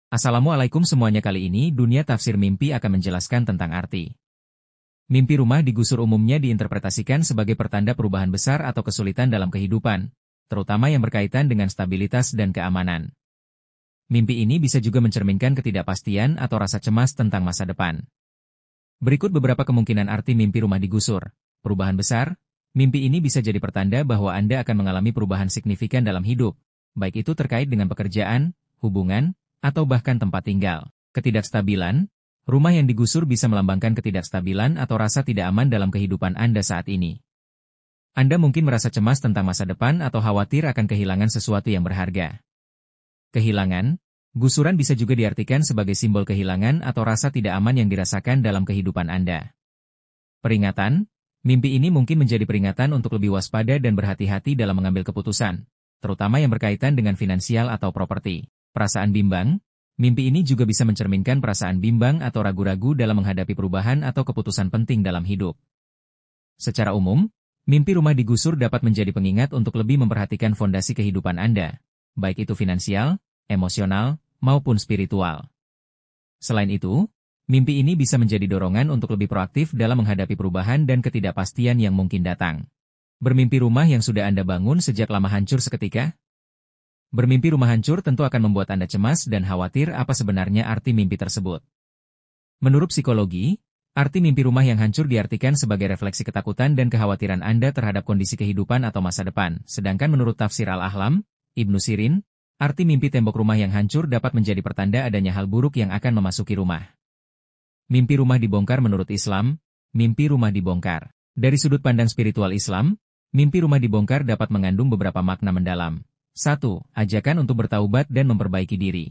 Assalamualaikum semuanya, kali ini Dunia Tafsir Mimpi akan menjelaskan tentang arti. Mimpi rumah digusur umumnya diinterpretasikan sebagai pertanda perubahan besar atau kesulitan dalam kehidupan, terutama yang berkaitan dengan stabilitas dan keamanan. Mimpi ini bisa juga mencerminkan ketidakpastian atau rasa cemas tentang masa depan. Berikut beberapa kemungkinan arti mimpi rumah digusur. Perubahan besar. Mimpi ini bisa jadi pertanda bahwa Anda akan mengalami perubahan signifikan dalam hidup, baik itu terkait dengan pekerjaan, hubungan, atau bahkan tempat tinggal. Ketidakstabilan. Rumah yang digusur bisa melambangkan ketidakstabilan atau rasa tidak aman dalam kehidupan Anda saat ini. Anda mungkin merasa cemas tentang masa depan atau khawatir akan kehilangan sesuatu yang berharga. Kehilangan. Gusuran bisa juga diartikan sebagai simbol kehilangan atau rasa tidak aman yang dirasakan dalam kehidupan Anda. Peringatan. Mimpi ini mungkin menjadi peringatan untuk lebih waspada dan berhati-hati dalam mengambil keputusan, terutama yang berkaitan dengan finansial atau properti. Perasaan bimbang. Mimpi ini juga bisa mencerminkan perasaan bimbang atau ragu-ragu dalam menghadapi perubahan atau keputusan penting dalam hidup. Secara umum, mimpi rumah digusur dapat menjadi pengingat untuk lebih memperhatikan fondasi kehidupan Anda, baik itu finansial, emosional, maupun spiritual. Selain itu, mimpi ini bisa menjadi dorongan untuk lebih proaktif dalam menghadapi perubahan dan ketidakpastian yang mungkin datang. Bermimpi rumah yang sudah Anda bangun sejak lama hancur seketika? Bermimpi rumah hancur tentu akan membuat Anda cemas dan khawatir apa sebenarnya arti mimpi tersebut. Menurut psikologi, arti mimpi rumah yang hancur diartikan sebagai refleksi ketakutan dan kekhawatiran Anda terhadap kondisi kehidupan atau masa depan. Sedangkan menurut tafsir Al-Ahlam, Ibnu Sirin, arti mimpi tembok rumah yang hancur dapat menjadi pertanda adanya hal buruk yang akan memasuki rumah. Mimpi rumah dibongkar menurut Islam. Mimpi rumah dibongkar. Dari sudut pandang spiritual Islam, mimpi rumah dibongkar dapat mengandung beberapa makna mendalam. 1. Ajakan untuk bertaubat dan memperbaiki diri.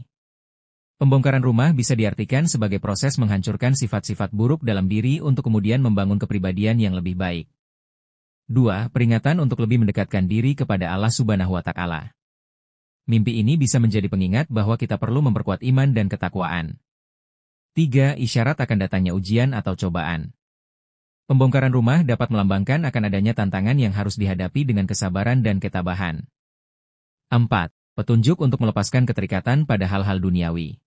Pembongkaran rumah bisa diartikan sebagai proses menghancurkan sifat-sifat buruk dalam diri untuk kemudian membangun kepribadian yang lebih baik. 2. Peringatan untuk lebih mendekatkan diri kepada Allah Subhanahu wa Ta'ala. Mimpi ini bisa menjadi pengingat bahwa kita perlu memperkuat iman dan ketakwaan. 3. Isyarat akan datangnya ujian atau cobaan. Pembongkaran rumah dapat melambangkan akan adanya tantangan yang harus dihadapi dengan kesabaran dan ketabahan. 4. Petunjuk untuk melepaskan keterikatan pada hal-hal duniawi.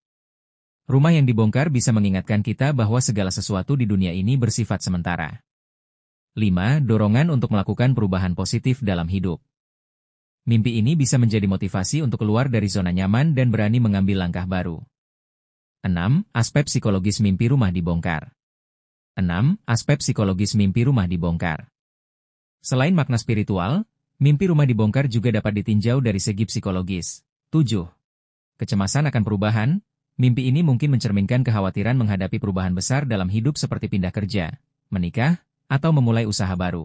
Rumah yang dibongkar bisa mengingatkan kita bahwa segala sesuatu di dunia ini bersifat sementara. 5. Dorongan untuk melakukan perubahan positif dalam hidup. Mimpi ini bisa menjadi motivasi untuk keluar dari zona nyaman dan berani mengambil langkah baru. 6. Aspek psikologis mimpi rumah dibongkar. 6. Aspek psikologis mimpi rumah dibongkar. Selain makna spiritual, mimpi rumah dibongkar juga dapat ditinjau dari segi psikologis. 7. Kecemasan akan perubahan. Mimpi ini mungkin mencerminkan kekhawatiran menghadapi perubahan besar dalam hidup seperti pindah kerja, menikah, atau memulai usaha baru.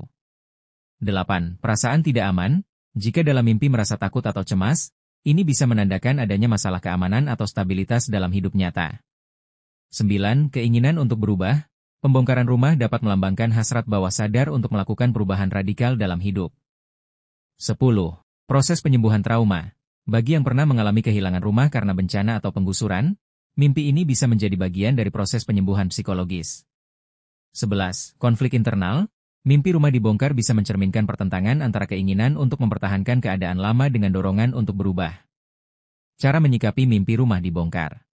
8. Perasaan tidak aman. Jika dalam mimpi merasa takut atau cemas, ini bisa menandakan adanya masalah keamanan atau stabilitas dalam hidup nyata. 9. Keinginan untuk berubah. Pembongkaran rumah dapat melambangkan hasrat bawah sadar untuk melakukan perubahan radikal dalam hidup. 10. Proses penyembuhan trauma. Bagi yang pernah mengalami kehilangan rumah karena bencana atau penggusuran, mimpi ini bisa menjadi bagian dari proses penyembuhan psikologis. 11. Konflik internal. Mimpi rumah dibongkar bisa mencerminkan pertentangan antara keinginan untuk mempertahankan keadaan lama dengan dorongan untuk berubah. Cara menyikapi mimpi rumah dibongkar.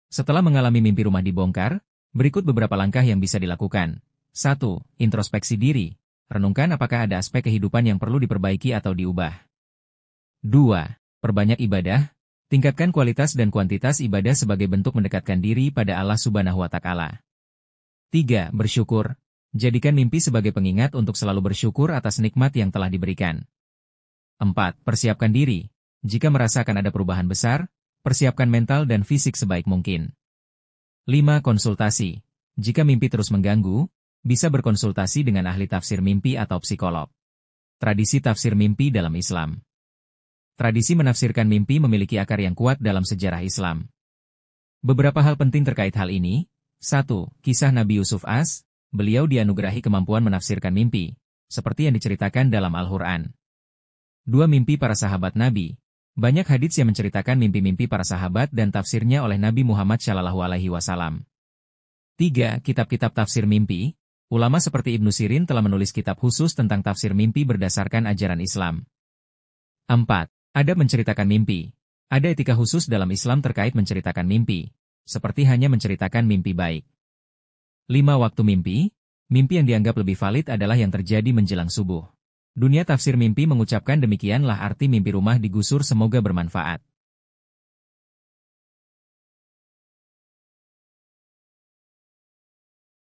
Setelah mengalami mimpi rumah dibongkar, berikut beberapa langkah yang bisa dilakukan. 1. Introspeksi diri. Renungkan apakah ada aspek kehidupan yang perlu diperbaiki atau diubah. 2. Perbanyak ibadah. Tingkatkan kualitas dan kuantitas ibadah sebagai bentuk mendekatkan diri pada Allah Subhanahu wa Ta'ala. 3. Bersyukur. Jadikan mimpi sebagai pengingat untuk selalu bersyukur atas nikmat yang telah diberikan. 4. Persiapkan diri. Jika merasakan ada perubahan besar, persiapkan mental dan fisik sebaik mungkin. 5. Konsultasi. Jika mimpi terus mengganggu, bisa berkonsultasi dengan ahli tafsir mimpi atau psikolog. Tradisi tafsir mimpi dalam Islam. Tradisi menafsirkan mimpi memiliki akar yang kuat dalam sejarah Islam. Beberapa hal penting terkait hal ini. 1. Kisah Nabi Yusuf AS. Beliau dianugerahi kemampuan menafsirkan mimpi, seperti yang diceritakan dalam Al-Quran. 2. Mimpi para sahabat Nabi. Banyak hadits yang menceritakan mimpi-mimpi para sahabat dan tafsirnya oleh Nabi Muhammad SAW. 3. Kitab-kitab tafsir mimpi. Ulama seperti Ibnu Sirin telah menulis kitab khusus tentang tafsir mimpi berdasarkan ajaran Islam. 4. Adab menceritakan mimpi. Ada etika khusus dalam Islam terkait menceritakan mimpi, seperti hanya menceritakan mimpi baik. 5 waktu mimpi. Mimpi yang dianggap lebih valid adalah yang terjadi menjelang subuh. Dunia tafsir mimpi mengucapkan demikianlah arti mimpi rumah digusur semoga bermanfaat.